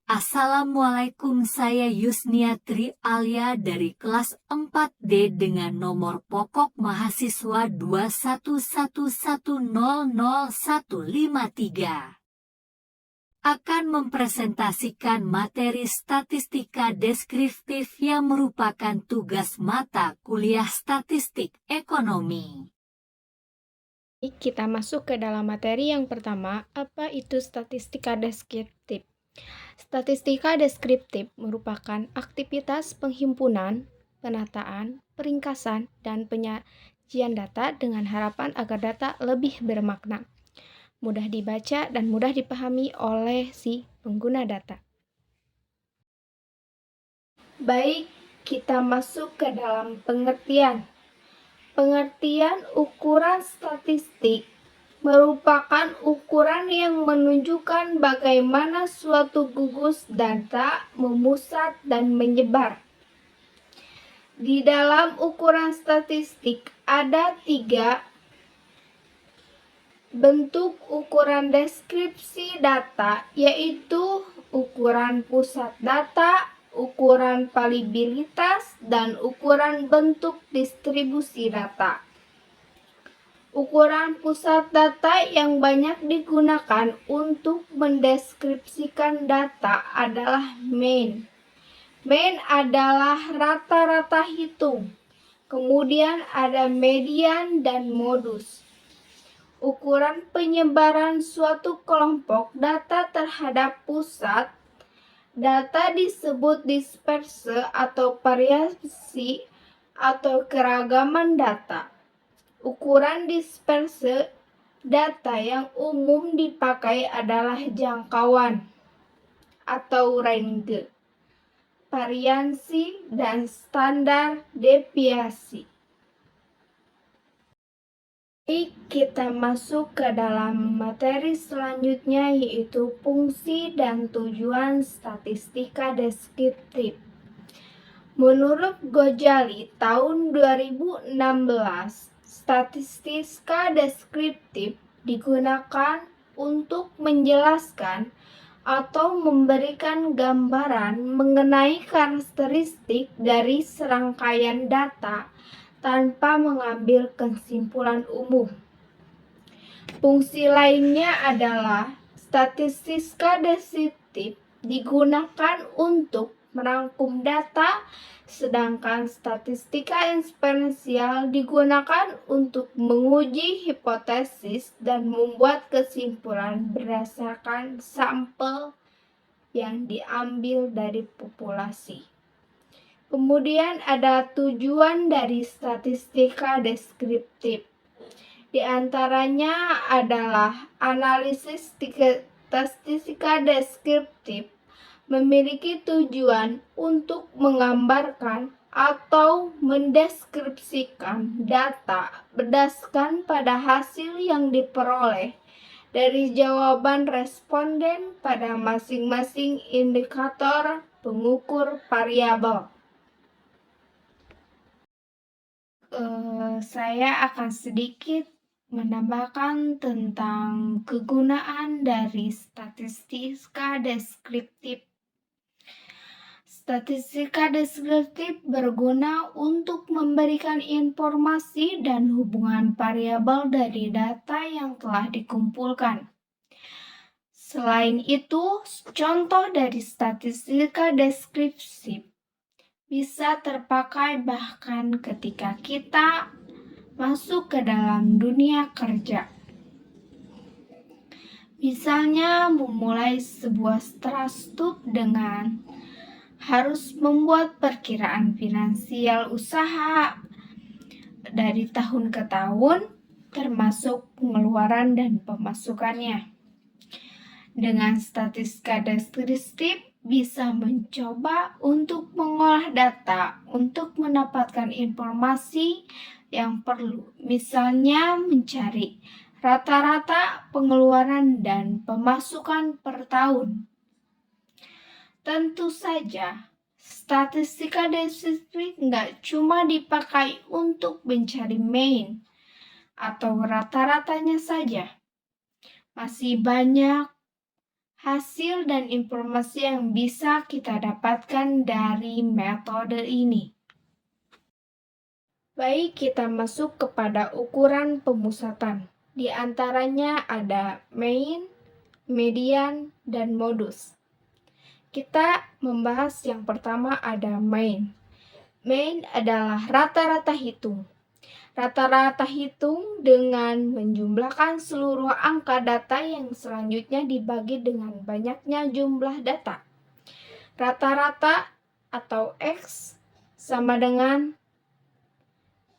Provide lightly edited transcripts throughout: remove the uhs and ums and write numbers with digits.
Assalamualaikum, saya Yusniatri Alia dari kelas 4D dengan nomor pokok mahasiswa 211100153. Akan mempresentasikan materi statistika deskriptif yang merupakan tugas mata kuliah statistik ekonomi. Kita masuk ke dalam materi yang pertama, apa itu statistika deskriptif? Statistika deskriptif merupakan aktivitas penghimpunan, penataan, peringkasan, dan penyajian data dengan harapan agar data lebih bermakna, mudah dibaca, dan mudah dipahami oleh si pengguna data. Baik, kita masuk ke dalam pengertian. Pengertian ukuran statistik merupakan ukuran yang menunjukkan bagaimana suatu gugus data memusat dan menyebar. Di dalam ukuran statistik ada 3 bentuk ukuran deskripsi data, yaitu ukuran pusat data, ukuran variabilitas, dan ukuran bentuk distribusi data. Ukuran pusat data yang banyak digunakan untuk mendeskripsikan data adalah mean. Mean adalah rata-rata hitung. Kemudian ada median dan modus. Ukuran penyebaran suatu kelompok data terhadap pusat data disebut disperse atau variasi atau keragaman data. Ukuran disperse data yang umum dipakai adalah jangkauan atau range, variansi, dan standar deviasi. Baik, kita masuk ke dalam materi selanjutnya, yaitu fungsi dan tujuan statistika deskriptif. Menurut Ghazali tahun 2016, statistika deskriptif digunakan untuk menjelaskan atau memberikan gambaran mengenai karakteristik dari serangkaian data tanpa mengambil kesimpulan umum. Fungsi lainnya adalah statistika deskriptif digunakan untuk merangkum data, sedangkan statistika eksponensial digunakan untuk menguji hipotesis dan membuat kesimpulan berdasarkan sampel yang diambil dari populasi. Kemudian ada tujuan dari statistika deskriptif. Di antaranya adalah analisis statistika deskriptif memiliki tujuan untuk menggambarkan atau mendeskripsikan data berdasarkan pada hasil yang diperoleh dari jawaban responden pada masing-masing indikator pengukur variabel. Saya akan sedikit menambahkan tentang kegunaan dari statistika deskriptif. Statistika deskriptif berguna untuk memberikan informasi dan hubungan variabel dari data yang telah dikumpulkan. Selain itu, contoh dari statistika deskriptif bisa terpakai bahkan ketika kita masuk ke dalam dunia kerja. Misalnya memulai sebuah startup dengan harus membuat perkiraan finansial usaha dari tahun ke tahun, termasuk pengeluaran dan pemasukannya. Dengan statistika deskriptif bisa mencoba untuk mengolah data untuk mendapatkan informasi yang perlu, misalnya mencari rata-rata pengeluaran dan pemasukan per tahun. Tentu saja, statistika deskriptif nggak cuma dipakai untuk mencari mean atau rata-ratanya saja. Masih banyak hasil dan informasi yang bisa kita dapatkan dari metode ini. Baik, kita masuk kepada ukuran pemusatan. Di antaranya ada main, median, dan modus. Kita membahas yang pertama ada main. Main adalah rata-rata hitung. Rata-rata hitung dengan menjumlahkan seluruh angka data yang selanjutnya dibagi dengan banyaknya jumlah data. Rata-rata atau X sama dengan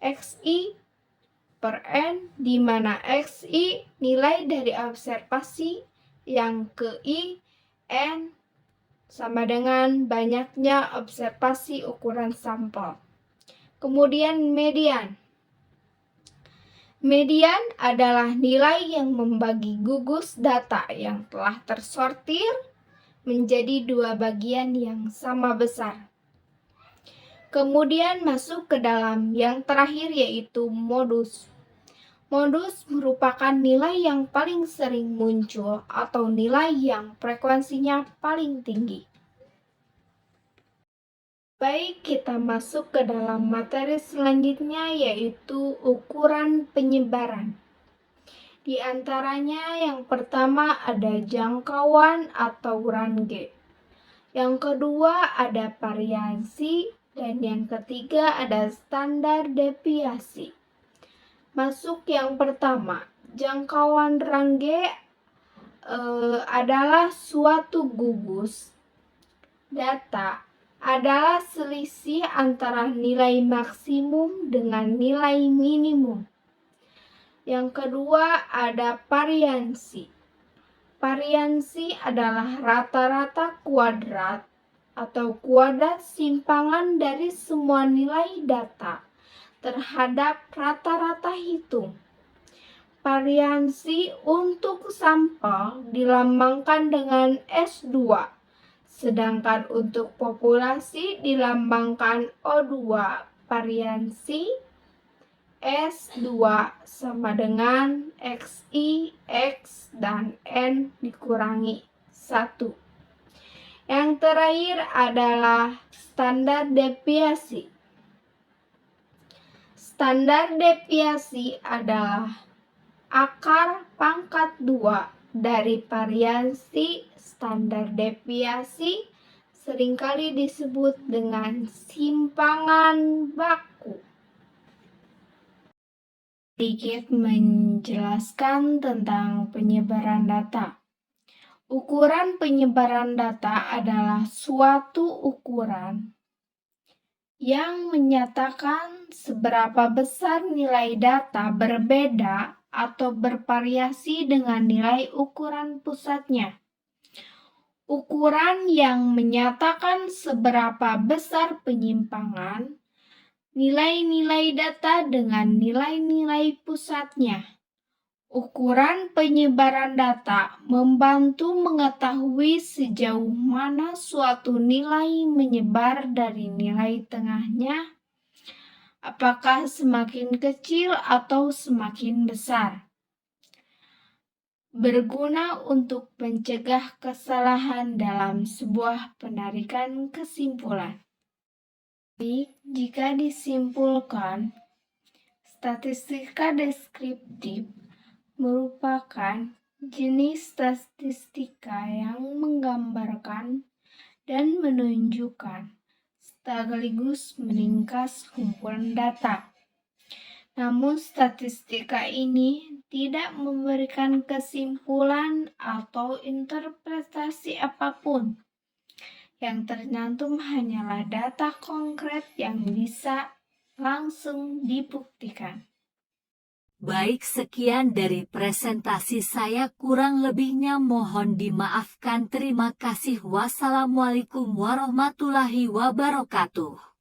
XI per N, di mana XI nilai dari observasi, yang ke I, N sama dengan banyaknya observasi ukuran sampel. Kemudian median. Median adalah nilai yang membagi gugus data yang telah tersortir menjadi dua bagian yang sama besar. Kemudian masuk ke dalam yang terakhir, yaitu modus. Modus merupakan nilai yang paling sering muncul atau nilai yang frekuensinya paling tinggi. Baik, kita masuk ke dalam materi selanjutnya, yaitu ukuran penyebaran. Di antaranya yang pertama ada jangkauan atau range. Yang kedua ada variansi, dan yang ketiga ada standar deviasi. Masuk yang pertama, jangkauan range adalah suatu gugus data adalah selisih antara nilai maksimum dengan nilai minimum. Yang kedua ada variansi. Variansi adalah rata-rata kuadrat atau kuadrat simpangan dari semua nilai data terhadap rata-rata hitung. Variansi untuk sampel dilambangkan dengan S2, sedangkan untuk populasi dilambangkan O2. Variansi S2 sama dengan XI, X, dan N dikurangi 1. Yang terakhir adalah standar deviasi. Standar deviasi adalah akar pangkat 2 dari variansi. Standar deviasi seringkali disebut dengan simpangan baku. Sedikit menjelaskan tentang penyebaran data. Ukuran penyebaran data adalah suatu ukuran yang menyatakan seberapa besar nilai data berbeda atau bervariasi dengan nilai ukuran pusatnya. Ukuran yang menyatakan seberapa besar penyimpangan nilai-nilai data dengan nilai-nilai pusatnya. Ukuran penyebaran data membantu mengetahui sejauh mana suatu nilai menyebar dari nilai tengahnya, apakah semakin kecil atau semakin besar. Berguna untuk mencegah kesalahan dalam sebuah penarikan kesimpulan. Jika disimpulkan, statistika deskriptif merupakan jenis statistika yang menggambarkan dan menunjukkan sekaligus meringkas kumpulan data. Namun statistika ini tidak memberikan kesimpulan atau interpretasi apapun. Yang tercantum hanyalah data konkret yang bisa langsung dibuktikan. Baik, sekian dari presentasi saya, kurang lebihnya mohon dimaafkan. Terima kasih. Wassalamualaikum warahmatullahi wabarakatuh.